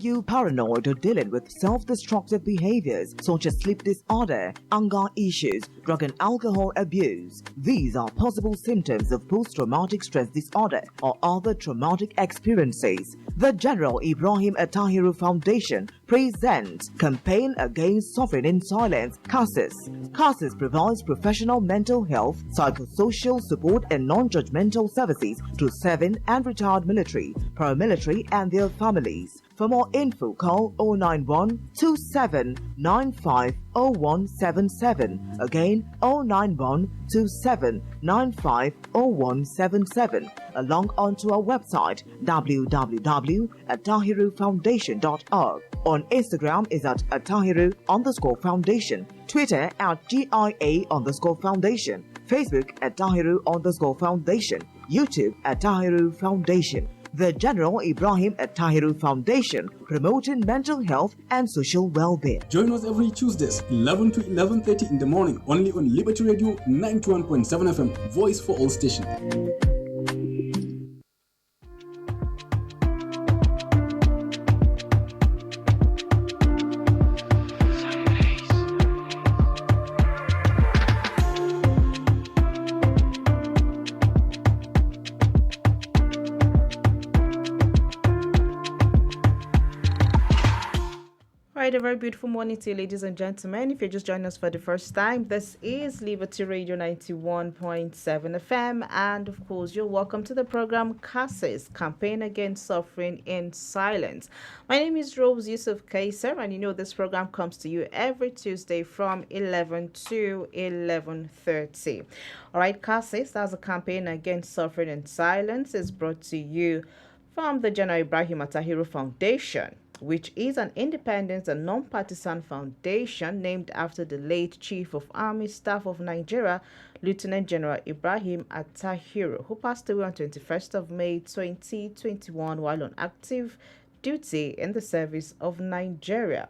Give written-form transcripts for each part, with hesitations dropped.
you paranoid or dealing with self-destructive behaviors such as sleep disorder, anger issues, drug and alcohol abuse? These are possible symptoms of post-traumatic stress disorder or other traumatic experiences. The General Ibrahim Atahiru Foundation presents Campaign Against Suffering in Silence, CASIS. CASIS provides professional mental health, psychosocial support and non-judgmental services to serving and retired military, paramilitary and their families. For more info, call 091 27 95 0177. Again, 091 27 95 0177. Along onto our website www.atahirufoundation.org. On Instagram is at Atahiru_Foundation. Twitter at GIA_Foundation. Facebook at Tahiru_Foundation. YouTube at Tahiru Foundation. The General Ibrahim Atahiru Foundation, promoting mental health and social well-being. Join us every Tuesdays, 11 to 11:30 in the morning, only on Liberty Radio 91.7 FM, Voice for All Station. A very beautiful morning to you, ladies and gentlemen. If you're just joining us for the first time, this is Liberty Radio 91.7 FM, and of course you're welcome to the program CASIS, Campaign Against Suffering in Silence. My name is Rose Yusuf Kaiser, and you know this program comes to you every Tuesday from 11 to 11:30. All right, CASIS, that's a Campaign Against Suffering in Silence, is brought to you from the General Ibrahim Atahiru Foundation, which is an independent and non-partisan foundation named after the late Chief of Army Staff of Nigeria, Lieutenant General Ibrahim Atahiru, who passed away on 21st of May 2021 while on active duty in the service of Nigeria.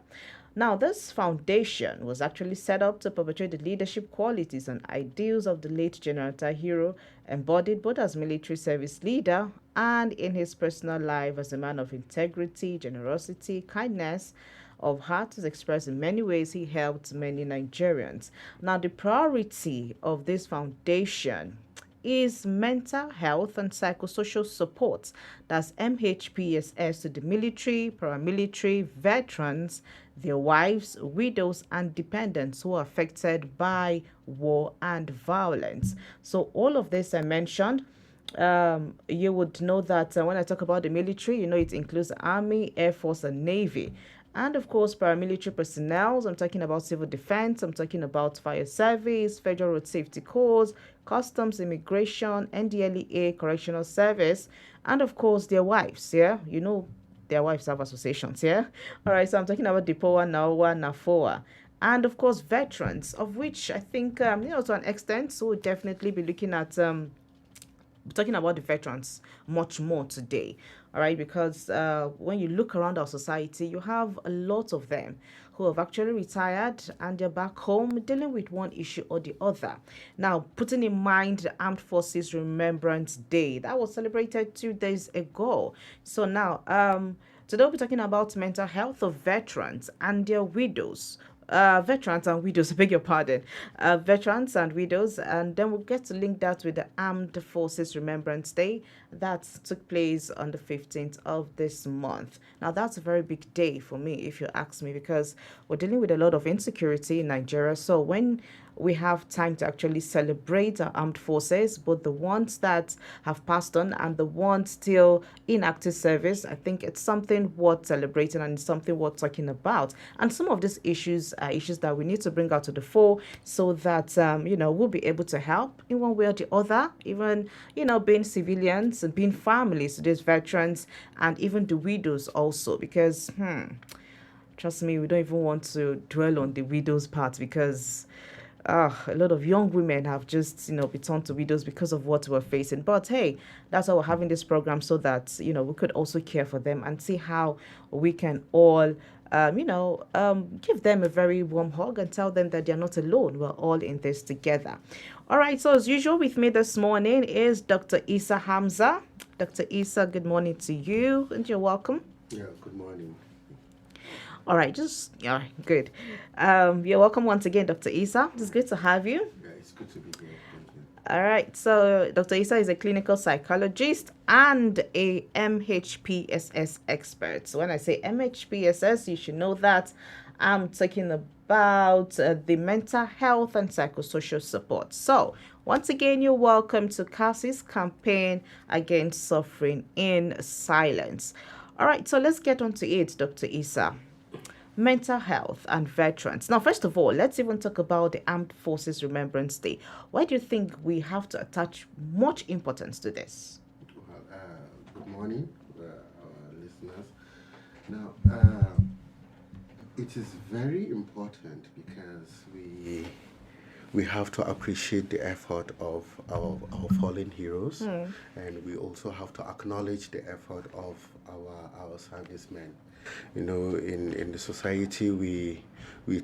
Now, this foundation was actually set up to perpetuate the leadership qualities and ideals of the late General Atahiru, embodied both as military service leader and in his personal life as a man of integrity, generosity, kindness of heart is expressed in many ways. He helped many Nigerians. Now, the priority of this foundation is mental health and psychosocial support. That's MHPSS to the military, paramilitary, veterans, their wives, widows, and dependents who are affected by war and violence. So all of this I mentioned. You would know that when I talk about the military, you know it includes the Army, Air Force, and Navy. And of course, paramilitary personnel. I'm talking about civil defense. I'm talking about fire service, Federal Road Safety Corps, Customs, Immigration, NDLEA, Correctional Service, and of course, their wives. Yeah, you know, their wives have associations. Yeah. All right. So I'm talking about DIPOA, NAOA, NAFOA. And of course, veterans, of which I think, to an extent, so we'll definitely be looking at talking about the veterans much more today, all right, because when you look around our society, you have a lot of them who have actually retired and they're back home dealing with one issue or the other. Now, putting in mind the Armed Forces Remembrance Day that was celebrated 2 days ago. So now, today we'll be talking about mental health of veterans and their widows. Veterans and widows, beg your pardon, veterans and widows, and then we'll get to link that with the Armed Forces Remembrance Day that took place on the 15th of this month. Now, that's a very big day for me, if you ask me, because we're dealing with a lot of insecurity in Nigeria. So when we have time to actually celebrate our armed forces, both the ones that have passed on and the ones still in active service, I think it's something worth celebrating and it's something worth talking about. And some of these issues are issues that we need to bring out to the fore so that, we'll be able to help in one way or the other, even, being civilians and being families to these veterans and even the widows also, because, trust me, we don't even want to dwell on the widows part because a lot of young women have just, been turned to widows because of what we're facing. But hey, that's why we're having this program so that, we could also care for them and see how we can all, give them a very warm hug and tell them that they're not alone. We're all in this together. All right. So as usual, with me this morning is Dr. Isa Hamza. Dr. Isa, good morning to you and you're welcome. Yeah, good morning. All right, just yeah, good. You're welcome once again, Dr. Isa. It's good to have you. Yeah, it's good to be here. Thank you. All right, so Dr. Isa is a clinical psychologist and a MHPSS expert. So when I say MHPSS, you should know that I'm talking about the mental health and psychosocial support. So once again, you're welcome to CASIS campaign against suffering in silence. All right, so let's get on to it, Dr. Isa. Mental health and veterans. Now, first of all, let's even talk about the Armed Forces Remembrance Day. Why do you think we have to attach much importance to this? Well, good morning, our listeners. Now, it is very important because we have to appreciate the effort of our fallen heroes, and we also have to acknowledge the effort of our servicemen. You know, in the society, we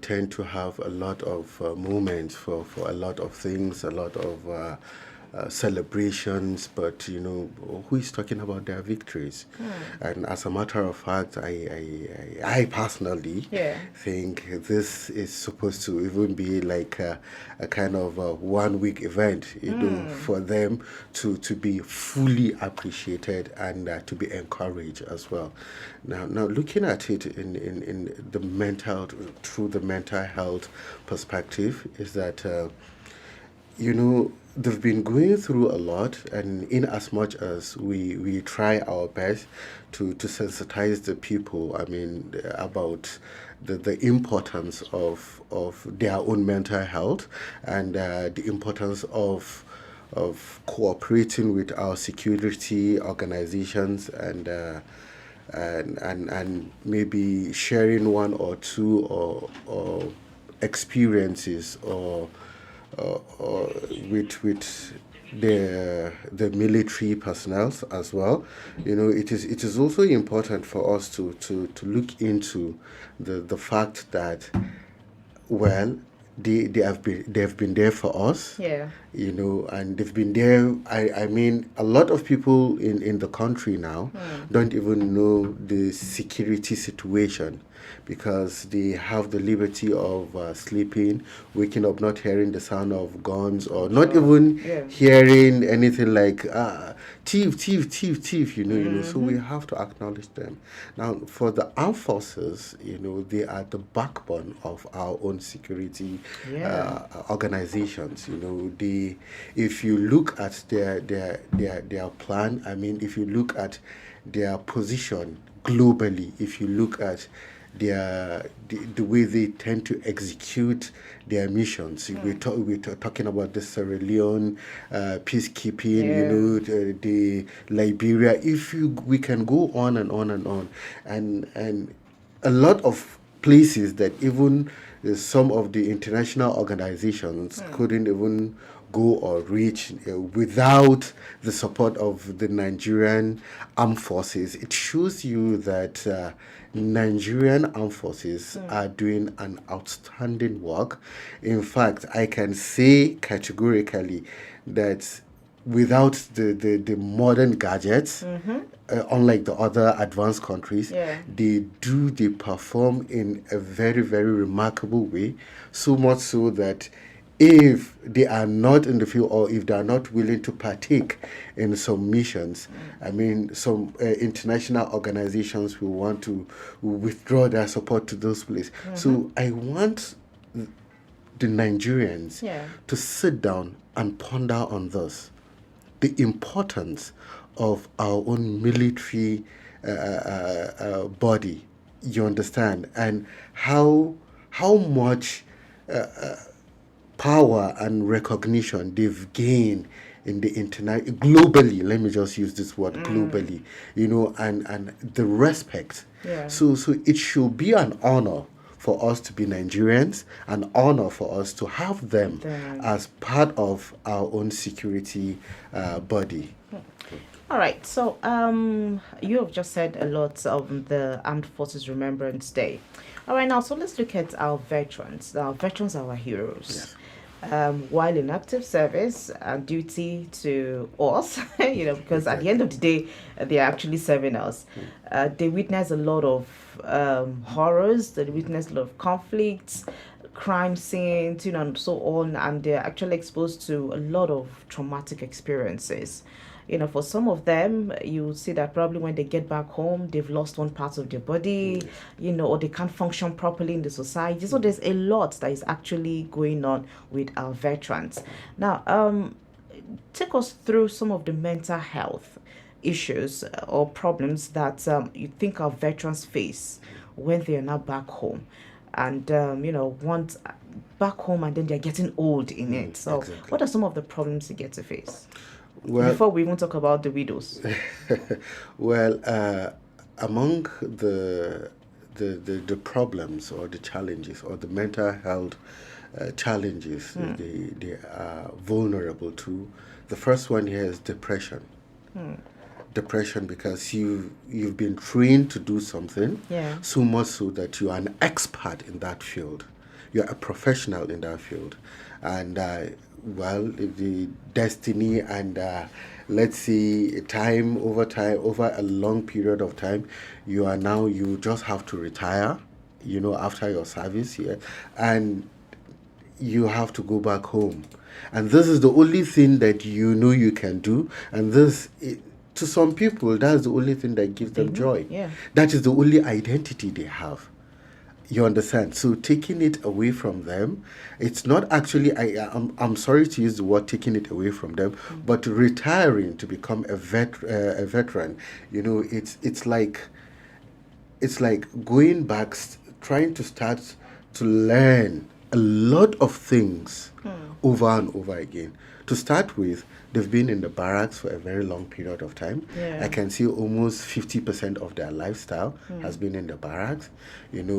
tend to have a lot of moments for a lot of things, a lot of celebrations, but you know, who is talking about their victories? And as a matter of fact, I personally think this is supposed to even be like a kind of a 1 week event, you know, for them to be fully appreciated and to be encouraged as well. Now looking at it in the through the mental health perspective, is that you know, they've been going through a lot, and in as much as we try our best to sensitize the people, I mean, about the importance of their own mental health, and the importance of cooperating with our security organizations, and maybe sharing one or two or experiences or with the military personnel as well. You know, it is also important for us to look into the fact that, well, they have been there for us. Yeah. You know, and they've been there. I mean, a lot of people in the country now don't even know the security situation, because they have the liberty of sleeping, waking up, not hearing the sound of guns, or not even hearing anything like thief. You know. So we have to acknowledge them. Now, for the armed forces, you know, they are the backbone of our own security organizations. You know, if you look at their plan, I mean, if you look at their position globally, if you look at the way they tend to execute their missions. We're talking about the Sierra Leone peacekeeping, you know, the Liberia. We can go on and on and on, and a lot of places that even some of the international organizations couldn't even go or reach without the support of the Nigerian armed forces. It shows you that Nigerian armed forces are doing an outstanding work. In fact, I can say categorically that without the modern gadgets, unlike the other advanced countries, they perform in a very, very remarkable way, so much so that if they are not in the field, or if they are not willing to partake in some missions, I mean, some international organizations will want to withdraw their support to those places. So I want the Nigerians to sit down and ponder on this, the importance of our own military body, you understand, and how much power and recognition they've gained in the internet globally. Let me just use this word, globally, you know, and the respect. So it should be an honor for us to be Nigerians, an honor for us to have them as part of our own security body. All right, so you have just said a lot of the Armed Forces Remembrance Day. All right, now, so let's look at our veterans. Our veterans are our heroes. while in active service and duty to us, because at the end of the day, they're actually serving us. They witness a lot of horrors, they witness a lot of conflicts, crime scenes, and so on, and they're actually exposed to a lot of traumatic experiences. For some of them, you see that probably when they get back home, they've lost one part of their body, or they can't function properly in the society. So there's a lot that is actually going on with our veterans. Now, take us through some of the mental health issues or problems that you think our veterans face when they are now back home. And, once back home and then they're getting old in it. So exactly. what are some of the problems you get to face? Well, Before we even talk about the widows. well, among the problems or the challenges or the mental health challenges they are vulnerable to, the first one here is depression. Depression, because you've been trained to do something, so much so that you are an expert in that field. You're a professional in that field, and the destiny and let's see over a long period of time, you just have to retire, after your service here, and you have to go back home, and this is the only thing that you can do, and to some people that's the only thing that gives them joy. That is the only identity they have. You understand? So taking it away from them, it's not actually, I'm sorry to use the word taking it away from them, but retiring to become a veteran, it's like going back, trying to start to learn a lot of things over and over again. To start with, they've been in the barracks for a very long period of time. I can see almost 50% of their lifestyle has been in the barracks,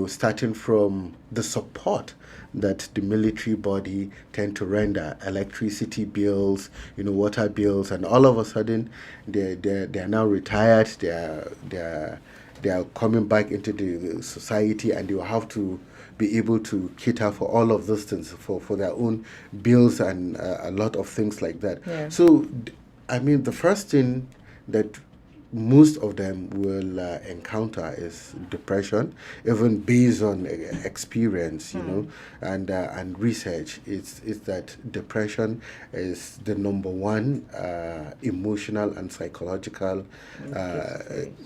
starting from the support that the military body tend to render, electricity bills, water bills, and all of a sudden they're now retired, they're coming back into the society, and they will have to be able to cater for all of those things, for their own bills and a lot of things like that. So, the first thing that most of them will encounter is depression, even based on experience, and research. It's that depression is the number one emotional and psychological.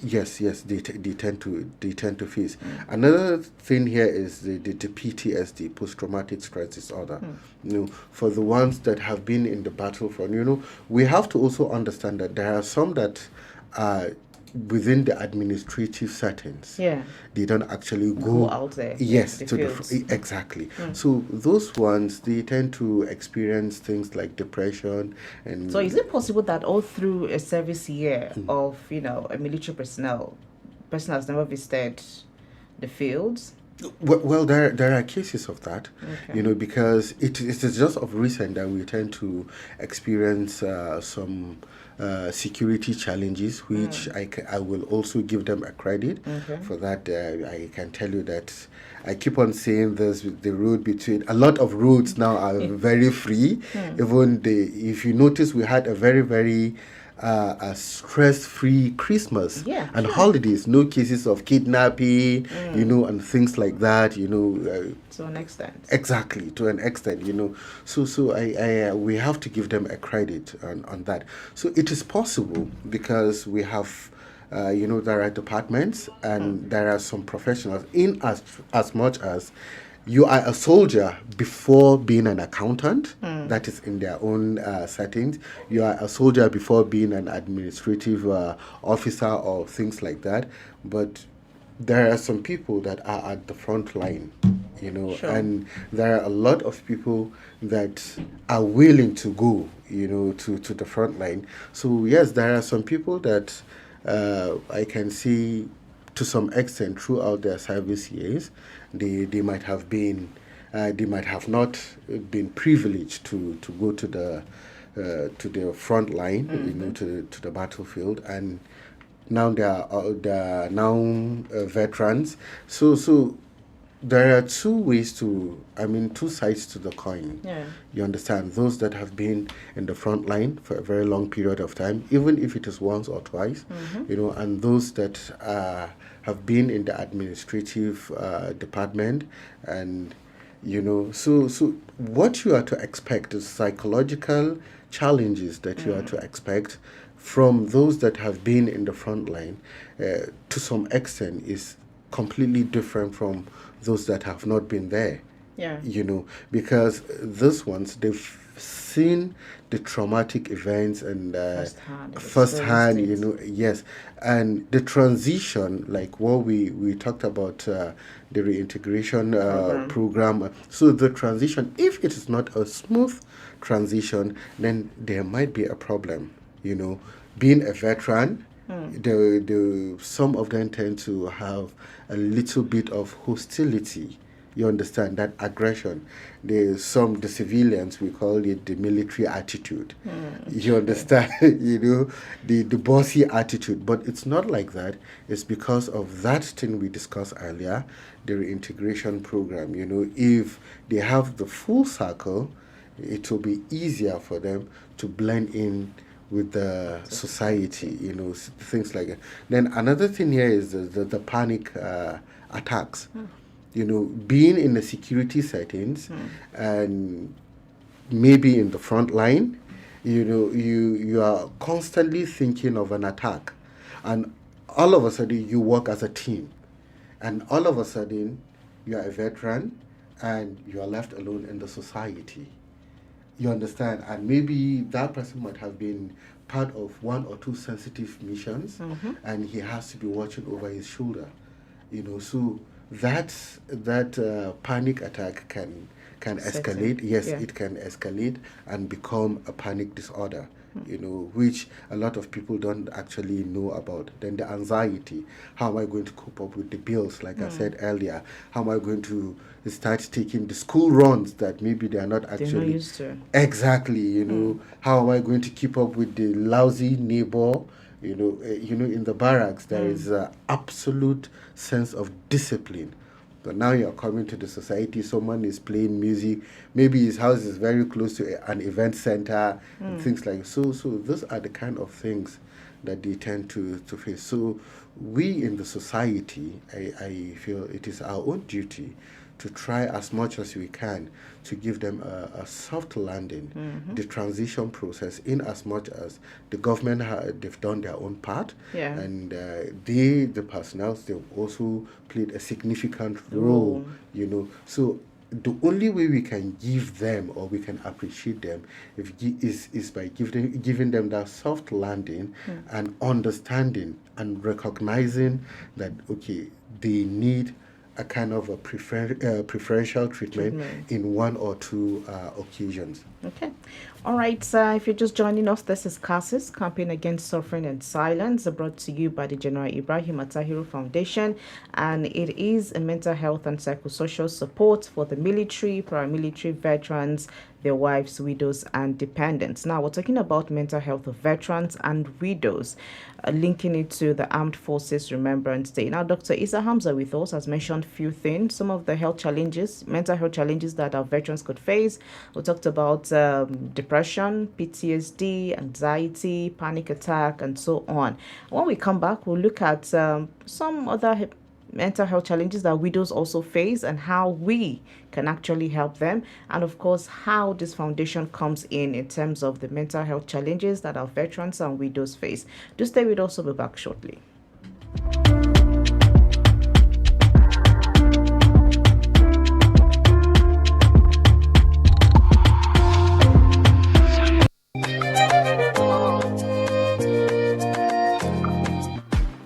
Yes, they tend to face. Another thing here is the PTSD, post-traumatic stress disorder. For the ones that have been in the battlefront, we have to also understand that there are some that within the administrative settings, they don't actually go out there. Yes, to the exactly. So those ones, they tend to experience things like depression. And so is it possible that all through a service year of a military person has never visited the fields? Well, there are cases of that, because it is just of recent that we tend to experience some security challenges, which I will also give them a credit for that. I can tell you that I keep on saying this, the road between, a lot of roads now are very free. Even if you notice, we had a very, very a stress-free Christmas and holidays. No cases of kidnapping, and things like that. To an extent. Exactly, to an extent. So I we have to give them a credit on that. So it is possible because we have. There are departments and there are some professionals in as much as you are a soldier before being an accountant. That is in their own settings. You are a soldier before being an administrative officer or things like that. But there are some people that are at the front line, and there are a lot of people that are willing to go, to the front line. So yes, there are some people that I can see to some extent throughout their service years, they might have been, they might have not been privileged to go to the front line, to the battlefield, and now they are now veterans. So there are two sides to the coin. Yeah. You understand? Those that have been in the front line for a very long period of time, even if it is once or twice, and those that have been in the administrative department, and so what you are to expect is psychological challenges that you are to expect from those that have been in the front line to some extent is completely different from those that have not been there. Yeah. Because these ones, they've seen the traumatic events and firsthand, yes. And the transition, like what we talked about, the reintegration program. So the transition, if it is not a smooth transition, then there might be a problem. Being a veteran, some of them tend to have a little bit of hostility. You understand that aggression. The civilians, we call it the military attitude. You understand, the bossy attitude. But it's not like that. It's because of that thing we discussed earlier, the reintegration program. If they have the full circle, it will be easier for them to blend in with the society, things like that. Then another thing here is the panic attacks. Being in the security settings and maybe in the front line, you are constantly thinking of an attack, and all of a sudden you work as a team, and all of a sudden you are a veteran and you are left alone in the society. You understand? And maybe that person might have been part of one or two sensitive missions, and he has to be watching over his shoulder. So that panic attack can escalate. Yes, it can escalate and become a panic disorder. Which a lot of people don't actually know about. Then the anxiety, how am I going to cope up with the bills, like I said earlier? How am I going to start taking the school runs that maybe they are not actually... They're not used to. Exactly, how am I going to keep up with the lousy neighbor? In the barracks, there is an absolute sense of discipline. But now you're coming to the society, someone is playing music, maybe his house is very close to an event center, and things like that. So those are the kind of things that they tend to face. So we in the society, I feel it is our own duty to try as much as we can to give them a soft landing, the transition process, in as much as the government, they've done their own part, and the personnel, they've also played a significant role, So the only way we can give them or we can appreciate them is by giving them that soft landing and understanding and recognizing that, okay, they need a kind of a preferential treatment in one or two occasions. Okay. All right. If you're just joining us, this is CASIS, Campaign Against Suffering and Silence, brought to you by the General Ibrahim Atahiru Foundation. And it is a mental health and psychosocial support for the military, paramilitary veterans, their wives, widows, and dependents. Now, we're talking about mental health of veterans and widows, linking it to the Armed Forces Remembrance Day. Now, Dr. Isa Hamza with us has mentioned few things, some of the health challenges, mental health challenges that our veterans could face. We talked about depression, PTSD, anxiety, panic attack, and so on. When we come back, we'll look at some other mental health challenges that widows also face and how we can actually help them, and of course how this foundation comes in terms of the mental health challenges that our veterans and widows face. Do stay with us. We'll be back shortly.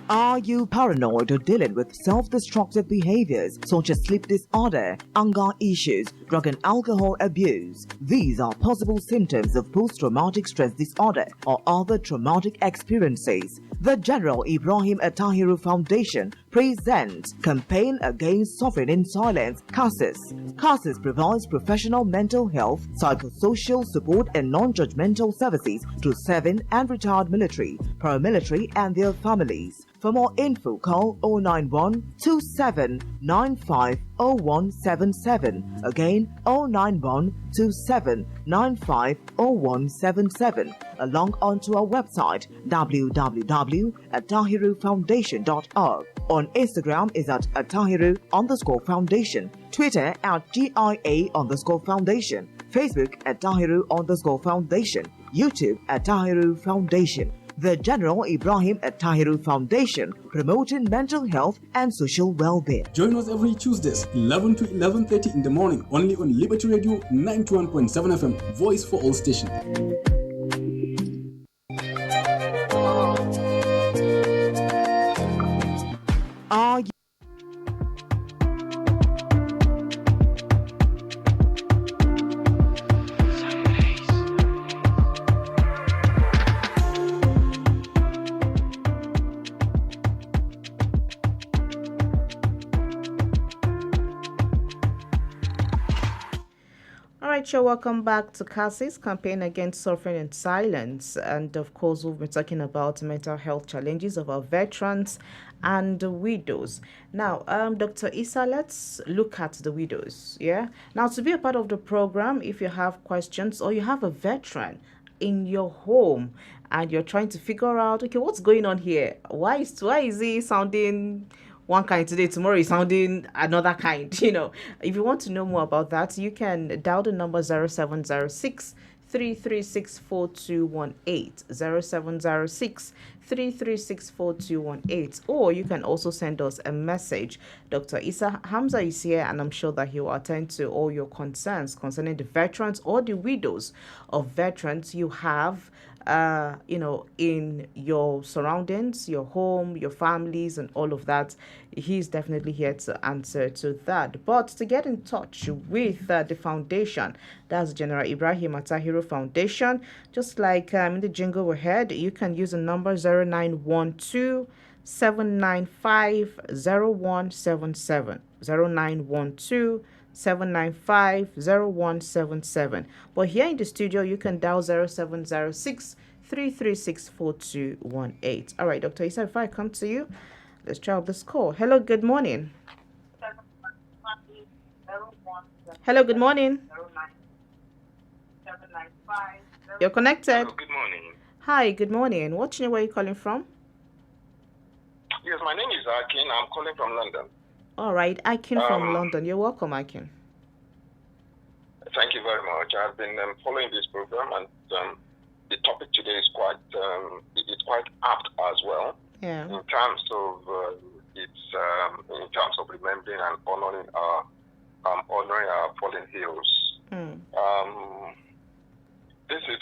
Are you paranoid or dealing with self-destructive behaviors such as sleep disorder, anger issues, drug and alcohol abuse? These are possible symptoms of post-traumatic stress disorder or other traumatic experiences. The General Ibrahim Atahiru Foundation presents Campaign Against Suffering in Silence, CASIS. CASIS provides professional mental health, psychosocial support and non-judgmental services to serving and retired military, paramilitary and their families. For more info, call 091 27950177. Again, 091 27950177. Along onto our website www.tahirufoundation.org. On Instagram is at @Tahiru_Foundation. Twitter at GIA_Foundation. Facebook at Tahiru_Foundation. YouTube at Tahiru Foundation. The General Ibrahim at Tahiru Foundation, promoting mental health and social well-being. Join us every Tuesdays, 11 to 11:30 in the morning, only on Liberty Radio 91.7 FM, Voice for All Station. Are you Sure, welcome back to CASIS, Campaign Against Suffering in Silence. And of course, we've been talking about mental health challenges of our veterans and widows. Now, Dr. Issa, let's look at the widows. Yeah. Now, to be a part of the program, if you have questions or you have a veteran in your home and you're trying to figure out, okay, what's going on here? Why is he sounding one kind today, tomorrow is sounding another kind? If you want to know more about that, you can dial the number 0706 336 4218, 0706 336 4218, or you can also send us a message. Dr. Issa Hamza is here, and I'm sure that he will attend to all your concerns concerning the veterans or the widows of veterans you have in your surroundings, your home, your families, and all of that. He's definitely here to answer to that. But to get in touch with the foundation, that's General Ibrahim at Tahiru Foundation, just like in the jingle we heard, you can use the number 0912 795 0177, 0912 795-0177. But here in the studio, you can dial 0706 336 4218. All right, Dr. Issa, if I come to you, let's try out this call. Hello, good morning. Hello, good morning. You're connected. Hello, good morning. Hi, good morning. What's your name? Where are you calling from? Yes, my name is Akin. I'm calling from London. All right, Akin from London. You're welcome, Akin. Thank you very much. I've been following this program, and the topic today is quite apt as well. Yeah. In terms of in terms of remembering and honoring our fallen heroes. This is,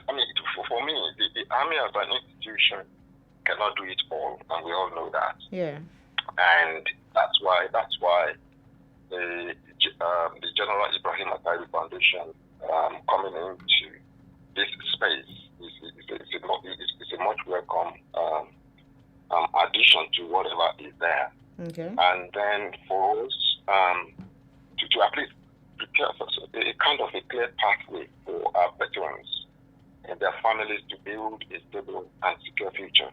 for me, the army as an institution cannot do it all, and we all know that. Yeah. And that's why the General Ibrahim Tahiru Foundation coming into this space is a much welcome addition to whatever is there. Okay. And then for us to at least prepare for a kind of a clear pathway for our veterans and their families to build a stable and secure future.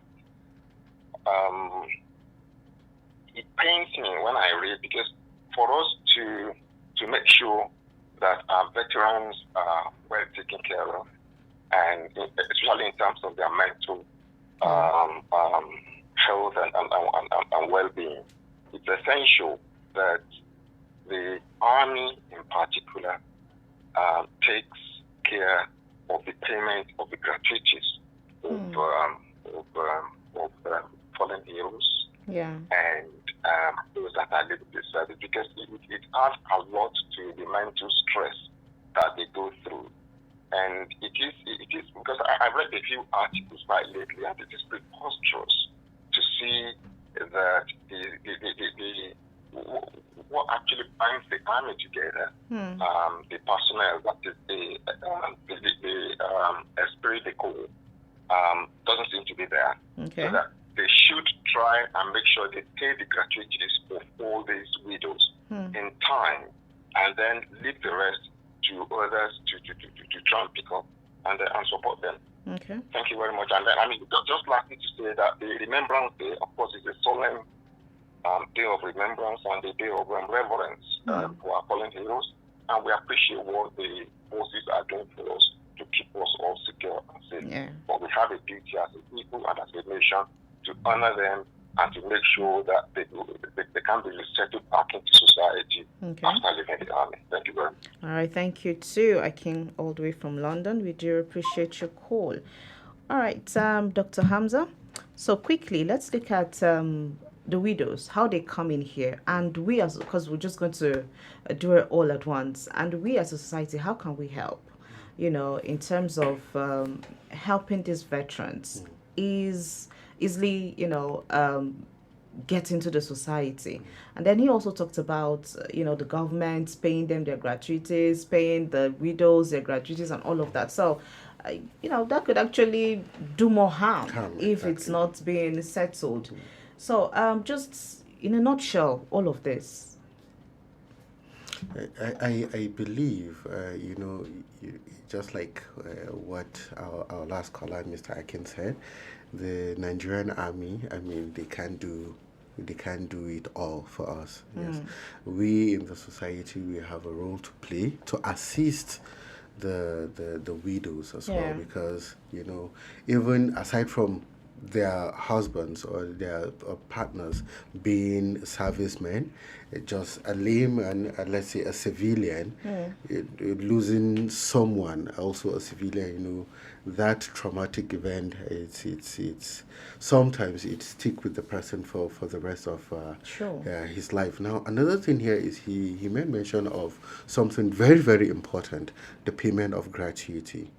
It pains me when I read, because for us to make sure that our veterans are well taken care of, and especially in terms of their mental health and well-being, it's essential that the Army in particular takes care of the payment of the gratuities of fallen heroes. Yeah. And those that are living this service, because it adds a lot to the mental stress that they go through. And it is because I've read a few articles quite lately, and it is preposterous to see that what actually binds the army together, the personnel, that is the esprit de corps, doesn't seem to be there. Okay. So that they should try and make sure they pay the gratuities of all these widows in time, and then leave the rest to others to try and pick up and support them. Okay. Thank you very much. And then, I mean, just lastly to say that the Remembrance Day, of course, is a solemn day of remembrance and the day of reverence for our fallen heroes. And we appreciate what the forces are doing for us to keep us all secure and safe. Yeah. But we have a duty as a people and as a nation to honor them and to make sure that they can be resettled back into society after leaving the army. Thank you very much. All right, thank you too. I came all the way from London. We do appreciate your call. All right, Dr. Hamza. So quickly, let's look at the widows, how they come in here, and we as, because we're just going to do it all at once, and we as a society, how can we help? You know, in terms of helping these veterans is easily, get into the society. And then he also talked about, the government paying them their gratuities, paying the widows their gratuities and all of that. So, that could actually do more harm if it's not being settled. So, just in a nutshell, all of this. I believe, just like what our last caller, Mr. Akin, said, the Nigerian army, I mean, they can't do it all for us. Yes, we in the society, we have a role to play to assist the widows as well, because even aside from their husbands or their partners being servicemen, just a layman, let's say a civilian, losing someone, also a civilian, that traumatic event, it's sometimes it stick with the person for the rest of his life. Now, another thing here is he made mention of something very, very important, the payment of gratuity.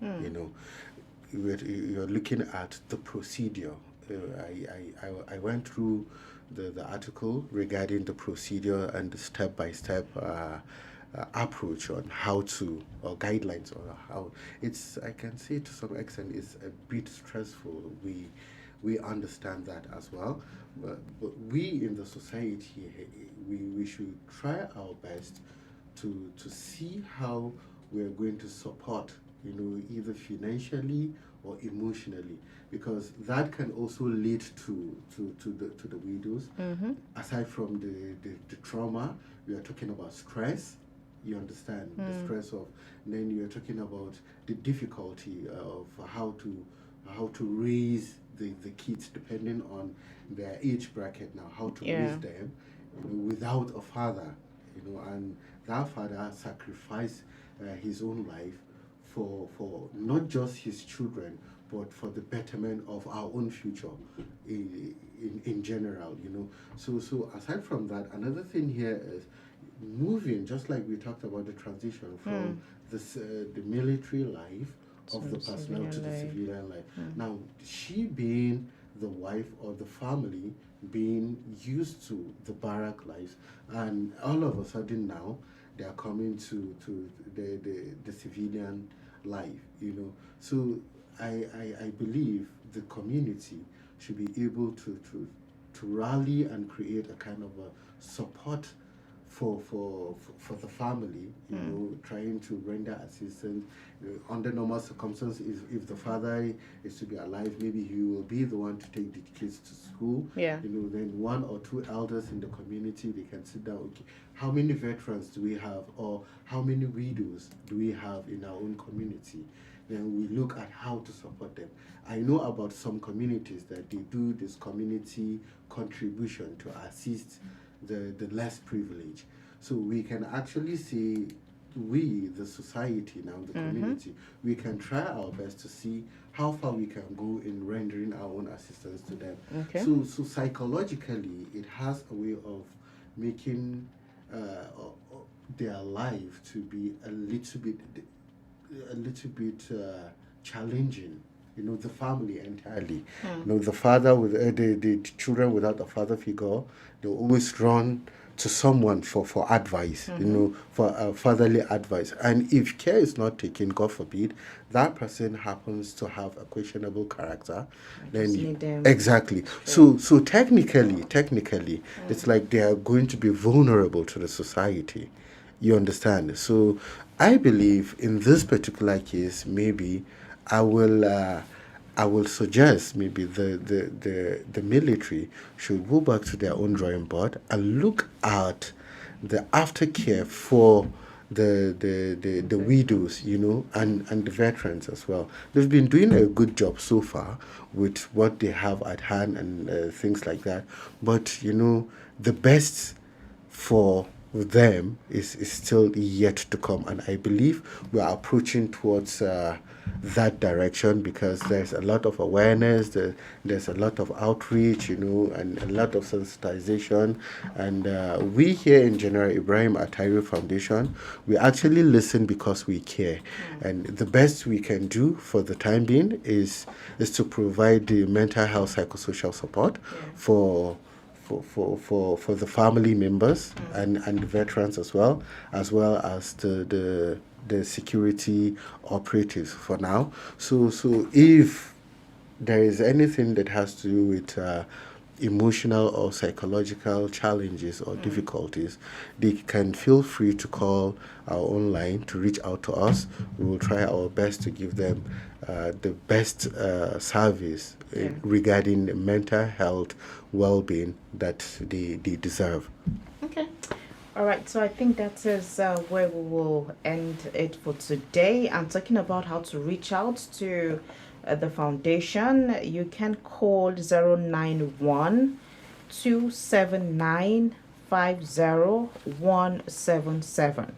You're looking at the procedure. I went through the article regarding the procedure and the step-by-step approach on how to, or guidelines, or how I can say to some extent it's a bit stressful. We understand that as well, but we in the society, we should try our best to see how we are going to support, either financially or emotionally, because that can also lead to the widows. Aside from the trauma, we are talking about stress. You understand the stress of. Then you are talking about the difficulty of how to raise the kids depending on their age bracket. Now, how to raise them, without a father, and that father sacrificed his own life for not just his children, but for the betterment of our own future in general, So aside from that, another thing here is moving, just like we talked about the transition from the military life of the personnel to the civilian life. Now, she being the wife or the family being used to the barrack life, and all of a sudden now they are coming to the civilian life, So I believe the community should be able to rally and create a kind of a support for the family, trying to render assistance under normal circumstances. If the father is to be alive, maybe he will be the one to take the kids to school. Then one or two elders in the community, they can sit down. Okay, how many veterans do we have, or how many widows do we have in our own community? Then we look at how to support them. I know about some communities that they do this community contribution to assist the less privileged. So we can actually say, we, the society now, the community, we can try our best to see how far we can go in rendering our own assistance to them. So psychologically, it has a way of making their life to be a little bit challenging. The family entirely. The father with the children without a father figure, they always run to someone for advice, for fatherly advice. And if care is not taken, God forbid, that person happens to have a questionable character, then exactly. So technically, it's like they are going to be vulnerable to the society. You understand? So I believe in this particular case, maybe I will suggest maybe the military should go back to their own drawing board and look at the aftercare for the widows, and the veterans as well. They've been doing a good job so far with what they have at hand and things like that. But the best for them is still yet to come, and I believe we are approaching towards that direction, because there's a lot of awareness, there's a lot of outreach, and a lot of sensitization. And we here in General Ibrahim Atahiru Foundation, we actually listen because we care. And the best we can do for the time being is to provide the mental health psychosocial support for the family members and the veterans as well as the security operatives for now. So if there is anything that has to do with emotional or psychological challenges or difficulties, they can feel free to call our own line to reach out to us. We will try our best to give them the best service regarding mental health well-being that they deserve. Okay. All right, so I think that is where we will end it for today. I'm talking about how to reach out to the foundation. You can call 091 279 50177.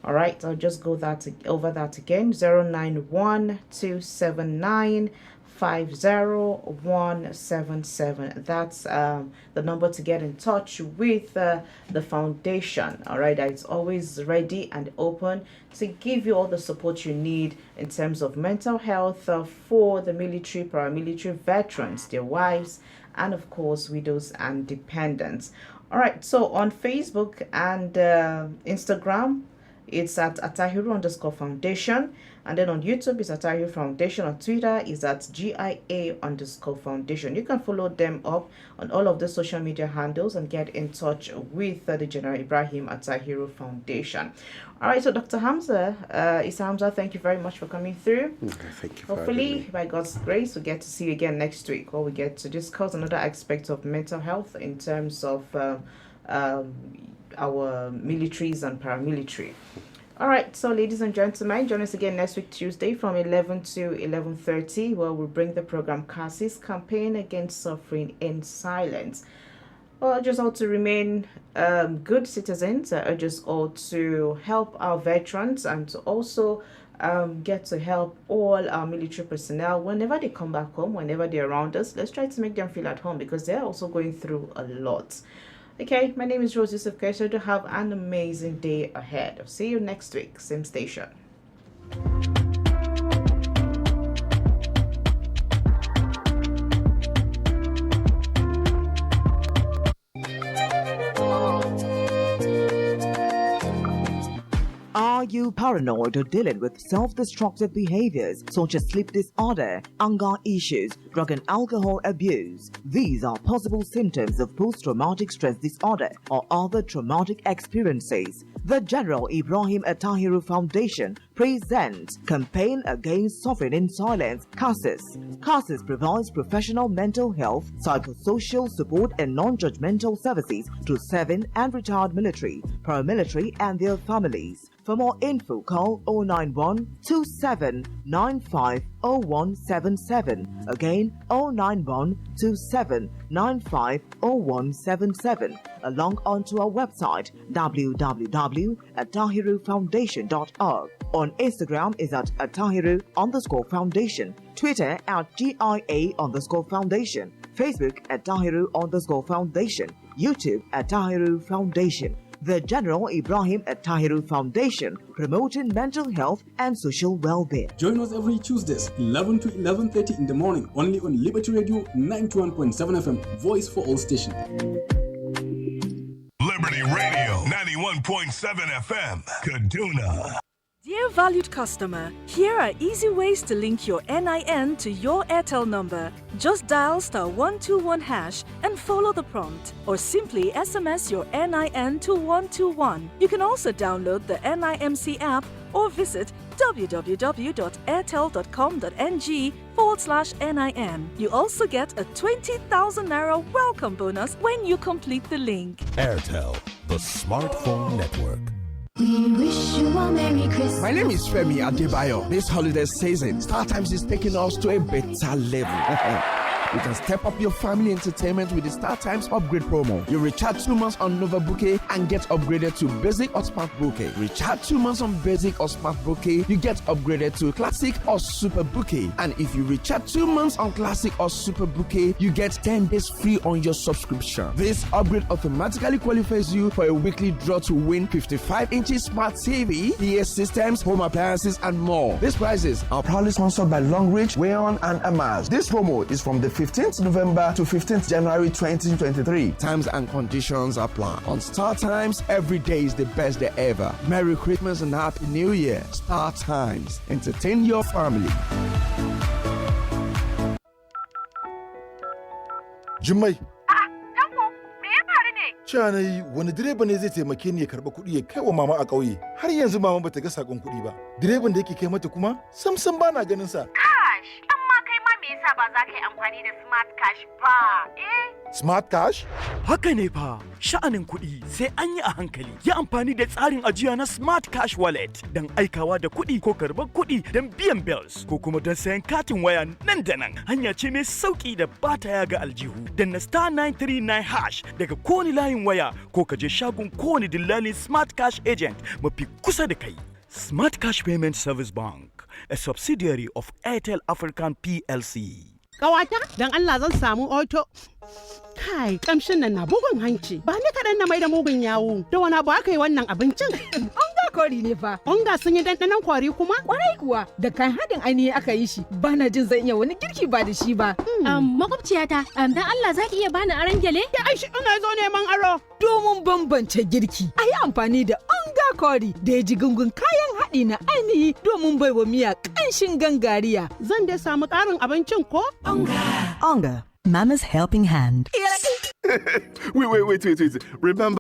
All right, I'll just go over that again. 091 279 50177. That's the number to get in touch with the foundation. All right, it's always ready and open to give you all the support you need in terms of mental health for the military, paramilitary veterans, their wives, and of course widows and dependents. All right, so on Facebook and Instagram, it's at Atahiru_Foundation. And then on YouTube, it's Atahiru Foundation. On Twitter, is at GIA_Foundation. You can follow them up on all of the social media handles and get in touch with the General Ibrahim Atahiru Foundation. All right, so Dr. Hamza, Issa Hamza, thank you very much for coming through. Thank you for Hopefully, having me. by God's grace, we get to see you again next week, where we get to discuss another aspect of mental health in terms of our militaries and paramilitary. All right, so ladies and gentlemen, join us again next week Tuesday from 11 to 11:30, where we'll bring the program CASIS, Campaign Against Suffering in Silence. Urge us all to remain good citizens. Urge us all to help our veterans and to also get to help all our military personnel whenever they come back home, whenever they're around us. Let's try to make them feel at home, because they're also going through a lot. Okay, my name is Rose Yusuf Kesha. To have an amazing day ahead. I'll see you next week, same station. Are you paranoid or dealing with self-destructive behaviors such as sleep disorder, anger issues, drug and alcohol abuse? These are possible symptoms of post-traumatic stress disorder or other traumatic experiences. The General Ibrahim Atahiru Foundation presents Campaign Against Suffering in Silence, CASIS. CASIS provides professional mental health, psychosocial support and non-judgmental services to serving and retired military, paramilitary and their families. For more info, call 091 2795 0177. Again, 091 2795 0177. Along onto our website www.atahirufoundation.org. On Instagram is at Atahiru_Foundation. Twitter at GIA_Foundation. Facebook at Atahiru_Foundation. YouTube at Atahiru Foundation. The General Ibrahim Atahiru Foundation, promoting mental health and social well-being. Join us every Tuesdays, 11 to 11:30 in the morning, only on Liberty Radio 91.7 FM, voice for all stations. Liberty Radio 91.7 FM, Kaduna. Dear valued customer, here are easy ways to link your NIN to your Airtel number. Just dial *121# and follow the prompt, or simply SMS your NIN to 121. You can also download the NIMC app or visit www.airtel.com.ng/NIN. You also get a 20,000 Naira welcome bonus when you complete the link. Airtel, the smartphone network. We wish you a Merry Christmas. My name is Femi Adebayo. This holiday season, StarTimes is taking us to a better level. You can step up your family entertainment with the StarTimes upgrade promo. You recharge 2 months on Nova Bouquet and get upgraded to Basic or Smart Bouquet. Recharge 2 months on Basic or Smart Bouquet, you get upgraded to Classic or Super Bouquet. And if you recharge 2 months on Classic or Super Bouquet, you get 10 days free on your subscription. This upgrade automatically qualifies you for a weekly draw to win 55-inch Smart TV, PS systems, home appliances, and more. These prizes are proudly sponsored by Longreach, Wayon, and Amaz. This promo is from the 15th November to 15th January 2023. Times and conditions apply. On StarTimes, every day is the best day ever. Merry Christmas and Happy New Year. StarTimes. Entertain your family. Jummai. Cewa na yi wani direba ne zai taimake ni ya karɓa kuɗi ya kai wa mama a ƙauye. Har yanzu mama bata ga sakon kuɗi ba. Direban da yake kai mata kuma samsam ba na ganin sa. Cash, amma kai ma me yasa ba za ka yi amfani da Smart Cash ba? Smart Cash? Haka ne fa, sha'anin kuɗi sai an yi a hankali. Yi amfani da tsarin ajiya na Smart Cash Wallet don aikawa da kuɗi ko karɓar kuɗi don biyan bills ko kuma don sayan katin waya nan da nan. Hanya ce mai sauƙi da ba ta yaga aljihu. Danna *939# daga kowane layin waya ko ka je shagon kowane dillalin Smart Cash agent mafi kusa da kai. Smart Cash Payment Service Bank, a subsidiary of Airtel African PLC. Kawata, don Allah zan samu auto. Kai, kamshin nan na bugun hanci. Ba ni kaɗan na mai da mugun yawo. Da wani abu aka yi wannan abincin? Onga kori ne fa. Onga sun yi ɗanɗanon kwari kuma? Kwarai kuwa, da kan haɗin ainihi aka yi shi. Ba na jin zan iya wani girki ba da shi ba. Makwabciyata, dan Allah za ki iya bani aron gyale? Ya aishi ina zo neman aro. Domin bambance girki, a yi amfani da onga kori da ya ji gungun kayan haɗi na ainihi domin baiwa miya ƙanshin gangariya. Zan dai samu ƙarin abincin ko? Onga, Mama's helping hand. Wait. Remember,